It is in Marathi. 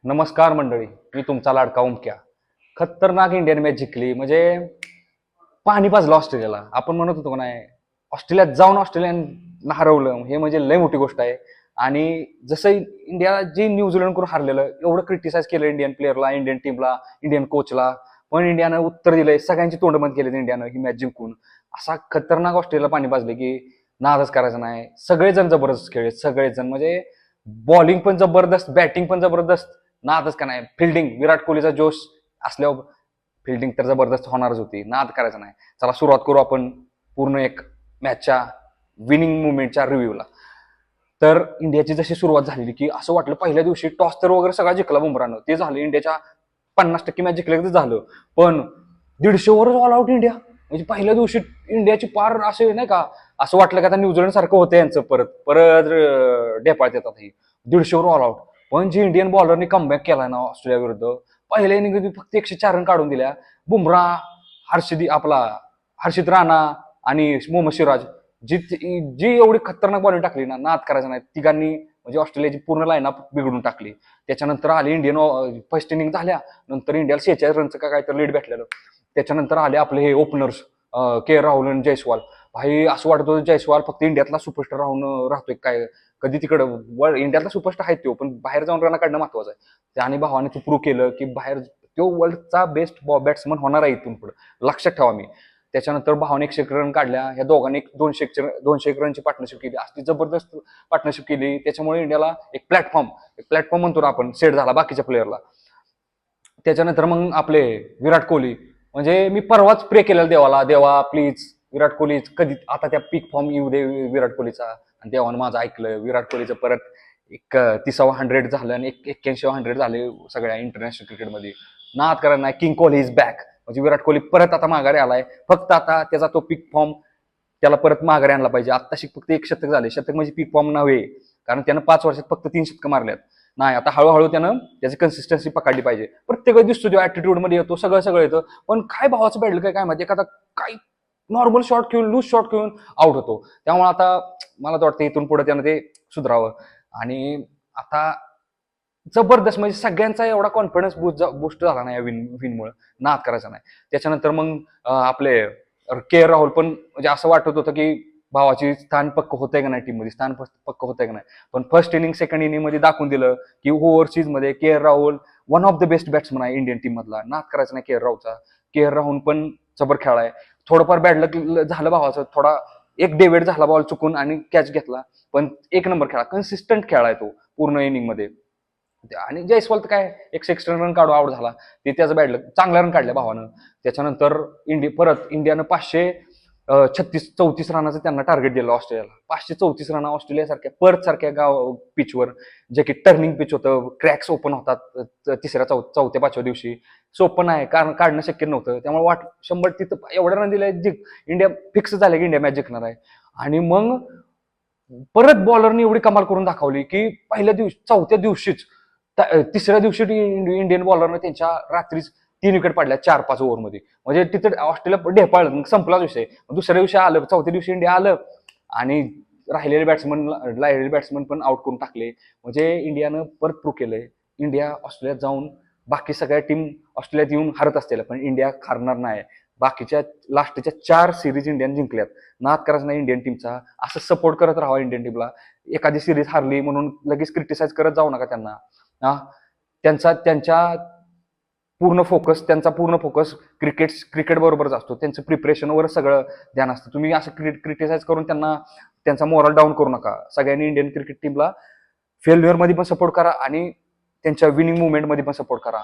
नमस्कार मंडळी, मी तुमचा लाडका ओमक्या. खतरनाक इंडियन मॅच जिंकली म्हणजे पाणी पाजलं ऑस्ट्रेलियाला. आपण म्हणत होतो का नाही, ऑस्ट्रेलियात जाऊन ऑस्ट्रेलियानं हरवलं हे म्हणजे लय मोठी गोष्ट आहे. आणि जसं इंडिया जे न्यूझीलंडकडून हरलेलं एवढं क्रिटिसाइज केलं इंडियन प्लेअरला, इंडियन टीमला, इंडियन कोचला, पण इंडियानं उत्तर दिलंय. सगळ्यांची तोंड बंद केली इंडियानं ही मॅच जिंकून. असा खतरनाक ऑस्ट्रेलियाला पाणी पाजले की नादच करायचं नाही. सगळेजण जबरदस्त खेळले, सगळेजण म्हणजे बॉलिंग पण जबरदस्त, बॅटिंग पण जबरदस्त, नादच का नाही. फिल्डिंग विराट कोहलीचा जोश असल्यावर फिल्डिंग तर जबरदस्त होणारच होती, नाद करायचा नाही. चला सुरुवात करू आपण पूर्ण एक मॅचच्या विनिंग मुवमेंटच्या रिव्ह्यूला. तर इंडियाची जशी सुरुवात झालेली की असं वाटलं पहिल्या दिवशी टॉस तर वगैरे सगळा जिंकला बुमरानं, ते झालं इंडियाच्या 50% मॅच जिंकलं झालं. पण 150 ओव्हरच ऑल आउट इंडिया. म्हणजे पहिल्या दिवशी इंडियाची पार असे नाही का, असं वाटलं का आता न्यूझीलंड सारखं होतं यांचं परत परत ढेपाळत येतात ही 150 ओव्हर ऑल आउट. पण जी इंडियन बॉलरने कमबॅक केला ना ऑस्ट्रेलिया विरुद्ध, पहिल्या इनिंग फक्त 104 रन काढून दिल्या. बुमरा, आपला हर्षित राणा आणि मोहम्मद सिराज, जी जी एवढी खतरनाक बॉलिंग टाकली ना, नाद करायचा नाही. तिघांनी म्हणजे ऑस्ट्रेलियाची पूर्ण लाईनअप बिघडून टाकली. त्याच्यानंतर आले इंडियन फर्स्ट इनिंग झाल्या, नंतर इंडियाला 46 रनचं काय तर लीड भेटलेलं. त्याच्यानंतर आले आपले हे ओपनर्स के राहुल आणि जयस्वाल. भाई असं वाटत होतं जयस्वाल फक्त इंडियातला सुपरस्टार राहून राहतोय काय, कधी तिकडं इंडियातला सुपरस्टार आहे तो, पण बाहेर जाऊन रन काढणं महत्वाचं आहे. त्याने भावाने ते प्रूव्ह केलं की बाहेर तो वर्ल्डचा बेस्ट बॅट्समन होणार आहे इथून पुढे, लक्षात ठेवा मी. त्याच्यानंतर भावाने 101 रन काढल्या, ह्या दोघांनी 201 रनची पार्टनरशिप केली. अशी जबरदस्त पार्टनरशिप केली. त्याच्यामुळे इंडियाला एक प्लॅटफॉर्म म्हणतो ना आपण, सेट झाला बाकीच्या प्लेअरला. त्याच्यानंतर मग आपले विराट कोहली, म्हणजे मी परवाच प्रे केलेला देवाला, देवा प्लीज विराट कोहली कधी आता त्या पीक फॉर्म येऊ दे विराट कोहलीचा. आणि देवानं माझं ऐकलं. विराट कोहलीचं परत एक 30वा 100 झालं आणि 81वा 100 झाले सगळ्या इंटरनॅशनल क्रिकेटमध्ये. नाद करा नाही, किंग कोहली इज बॅक. म्हणजे विराट कोहली परत आता माघारी आलाय. फक्त आता त्याचा तो पीक फॉर्म त्याला परत माघारी आणला पाहिजे. आत्ताशी फक्त 1 शतक झाले, शतक म्हणजे पीक फॉर्म नव्हे, कारण त्यानं 5 वर्षात फक्त 3 शतकं मारल्यात. नाही, आता हळूहळू त्यानं त्याची कन्सिस्टन्सी पकडली पाहिजे. प्रत्येक वेळी दिसतो तो ऍटिट्यूड मध्ये येतो, सगळं येतं, पण काय भावाचं बॅडल काय माहिती, एखादा काय नॉर्मल शॉट खेळून लूज शॉट खेळून आउट होतो. त्यामुळे आता मला तर वाटतं इथून पुढे त्यानं ते सुधारावं. आणि आता जबरदस्त म्हणजे सगळ्यांचा एवढा कॉन्फिडन्स बूस्ट झाला नाही या विनमुळे, नाद करायचा नाही. त्याच्यानंतर मग आपले के राहुल पण म्हणजे असं वाटत होतं की भावाची स्थान पक्क होतंय का नाही टीममध्ये, स्थान पक्क होतंय का नाही. पण फर्स्ट इनिंग सेकंड इनिंग मध्ये दाखवून दिलं की ओव्हरसीज मध्ये K Rahul one of the best batsman आहे इंडियन टीम मधला. नाद करायचा नाही के राहुलचा. के राहुल पण जबर खेळाय. थोडंफार बॅड लक झालं भावाचं, थोडा एक डेव्हिड झाला बॉल चुकून आणि कॅच घेतला, पण 1 नंबर खेळा, कन्सिस्टंट खेळाय तो पूर्ण इनिंग मध्ये. आणि जयस्वाल तर काय 106 रन काढू आउट झाला, ते त्याचं बॅड लक. चांगल्या रन काढल्या भावानं. त्याच्यानंतर परत इंडियानं 534 रनाचं त्यांना टार्गेट दिलं ऑस्ट्रेलियाला. 534 रन ऑस्ट्रेलियासारख्या पर्थ सारख्या गाव पिचवर, जे की टर्निंग पिच होतं, क्रॅक्स ओपन होतात तिसऱ्या चौथ्या 5व्या दिवशी. सोपं आहे, कारण काढणं शक्य नव्हतं. त्यामुळे 100 तिथं एवढ्या रन दिले, इंडिया फिक्स झाले की इंडिया मॅच जिंकणार आहे. आणि मग परत बॉलरने एवढी कमाल करून दाखवली की पहिल्या दिवशी चौथ्या दिवशीच तिसऱ्या दिवशी इंडियन बॉलरनं त्यांच्या रात्रीच 3 विकेट पडल्या 4-5 ओव्हरमध्ये. म्हणजे तिथं ऑस्ट्रेलिया ढेपाळलं, संपला विषय. दुसऱ्या दिवशी आलं, चौथ्या दिवशी इंडिया आलं आणि राहिलेले बॅट्समन पण आउट करून टाकले. म्हणजे इंडियानं परत प्रूव्ह केलंय, इंडिया ऑस्ट्रेलियात जाऊन बाकी सगळ्या टीम ऑस्ट्रेलियात येऊन हरत असतील, पण इंडिया हारणार नाही. बाकीच्या लास्टच्या 4 सिरीज इंडियाने जिंकल्यात. नाद करायचा नाही इंडियन टीमचा. असं सपोर्ट करत राहावा इंडियन टीमला. एखादी सिरीज हारली म्हणून लगेच क्रिटिसाइज करत जाऊ नका त्यांना. त्यांचा पूर्ण फोकस क्रिकेट बरोबरच असतो. त्यांचं प्रिपरेशनवर सगळं ध्यान असतं. तुम्ही असं क्रिटिसाइज करून त्यांना त्यांचा मोरल डाऊन करू नका. सगळ्यांनी इंडियन क्रिकेट टीमला फेल्युअर मध्ये पण सपोर्ट करा आणि त्यांच्या विनिंग मुवमेंट मध्ये पण सपोर्ट करा.